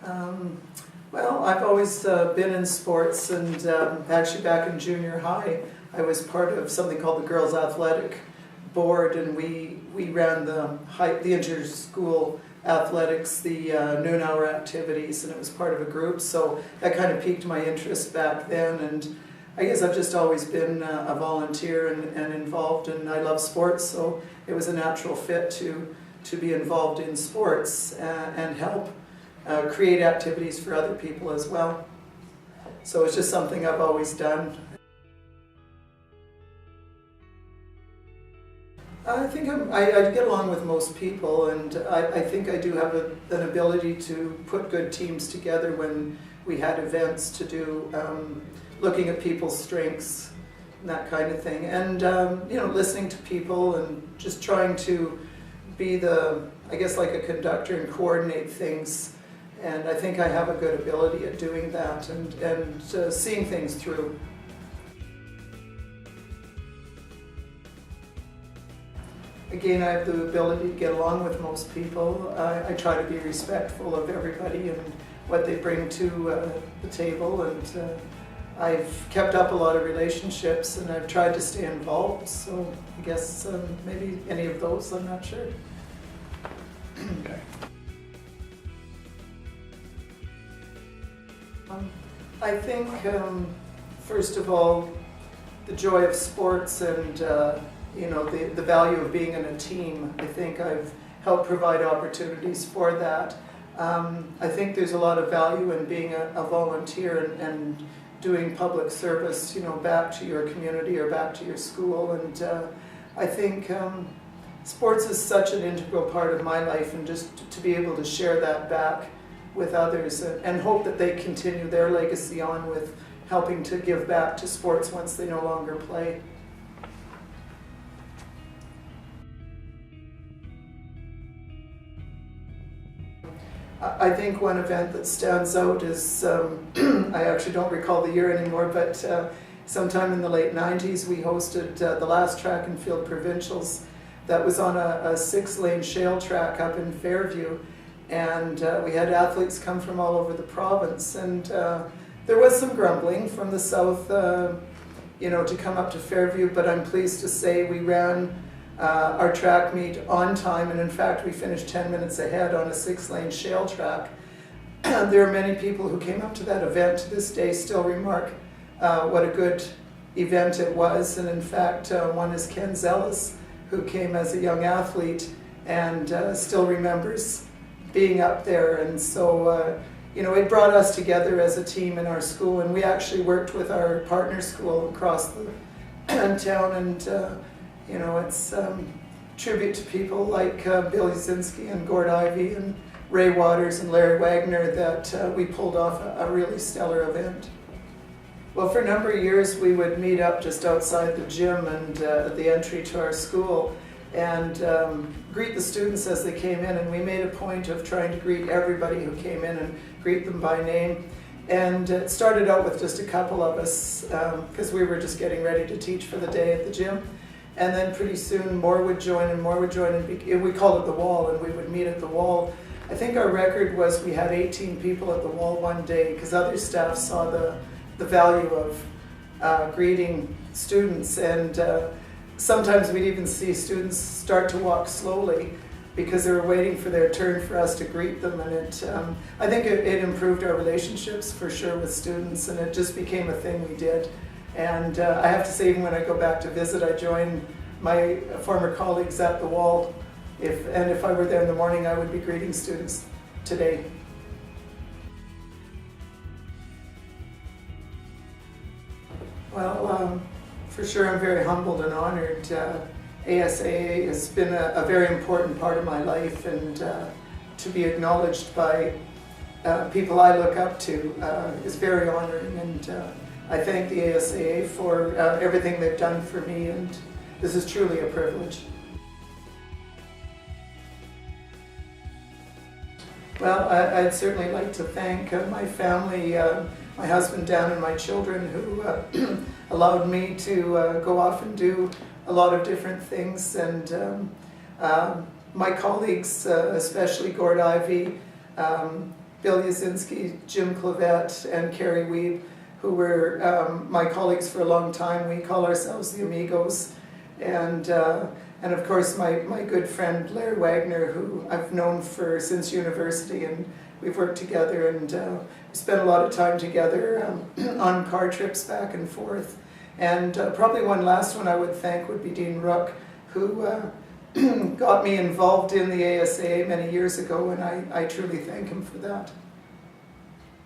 Um, well, I've always been in sports, and actually back in junior high, I was part of something called the Girls Athletic Board, and we ran the inter-school athletics, the noon hour activities, and it was part of a group, so that kind of piqued my interest back then. And I guess I've just always been a volunteer and involved, and I love sports, so it was a natural fit to be involved in sports and help create activities for other people as well. So it's just something I've always done. I think I get along with most people, and I think I do have an ability to put good teams together when we had events to do, looking at people's strengths and that kind of thing, and you know, listening to people and just trying to be I guess like a conductor and coordinate things. And I think I have a good ability at doing that and seeing things through. Again, I have the ability to get along with most people. I try to be respectful of everybody and what they bring to the table, and I've kept up a lot of relationships, and I've tried to stay involved, so I guess maybe any of those, I'm not sure. Okay. I think, first of all, the joy of sports and you know, the value of being in a team. I think I've helped provide opportunities for that. I think there's a lot of value in being a volunteer and doing public service, you know, back to your community or back to your school. And I think sports is such an integral part of my life, and just to be able to share that back with others and hope that they continue their legacy on with helping to give back to sports once they no longer play. I think one event that stands out is, I actually don't recall the year anymore, but sometime in the late 90s we hosted the last track and field provincials that was on a 6-lane shale track up in Fairview, and we had athletes come from all over the province, and there was some grumbling from the south, you know, to come up to Fairview, but I'm pleased to say we ran our track meet on time, and in fact we finished 10 minutes ahead on a 6-lane shale track. There are many people who came up to that event to this day still remark what a good event it was, and in fact one is Ken Zellis, who came as a young athlete and still remembers being up there. And so you know, it brought us together as a team in our school, and we actually worked with our partner school across the town, and you know, it's tribute to people like Billy Zinski and Gord Ivey and Ray Waters and Larry Wagner that we pulled off a really stellar event. Well, for a number of years we would meet up just outside the gym and at the entry to our school and greet the students as they came in, and we made a point of trying to greet everybody who came in and greet them by name. And it started out with just a couple of us because we were just getting ready to teach for the day at the gym. And then pretty soon more would join and more would join, and we called it the wall, and we would meet at the wall. I think our record was we had 18 people at the wall one day, because other staff saw the value of greeting students, and sometimes we'd even see students start to walk slowly because they were waiting for their turn for us to greet them, and I think it improved our relationships for sure with students, and it just became a thing we did. And I have to say, even when I go back to visit, I join my former colleagues at the wall. If I were there in the morning, I would be greeting students today. Well, for sure I'm very humbled and honored. ASAA has been a very important part of my life, and to be acknowledged by people I look up to is very honoring, and I thank the ASAA for everything they've done for me, and this is truly a privilege. Well, I'd certainly like to thank my family, my husband Dan and my children, who allowed me to go off and do a lot of different things, and my colleagues, especially Gord Ivey, Bill Yasinski, Jim Clavette, and Carrie Weed, who were my colleagues for a long time. We call ourselves the Amigos. And of course my good friend Larry Wagner, who I've known since university, and we've worked together, and we spent a lot of time together on car trips back and forth. And probably one last one I would thank would be Dean Rook, who got me involved in the ASA many years ago, and I truly thank him for that.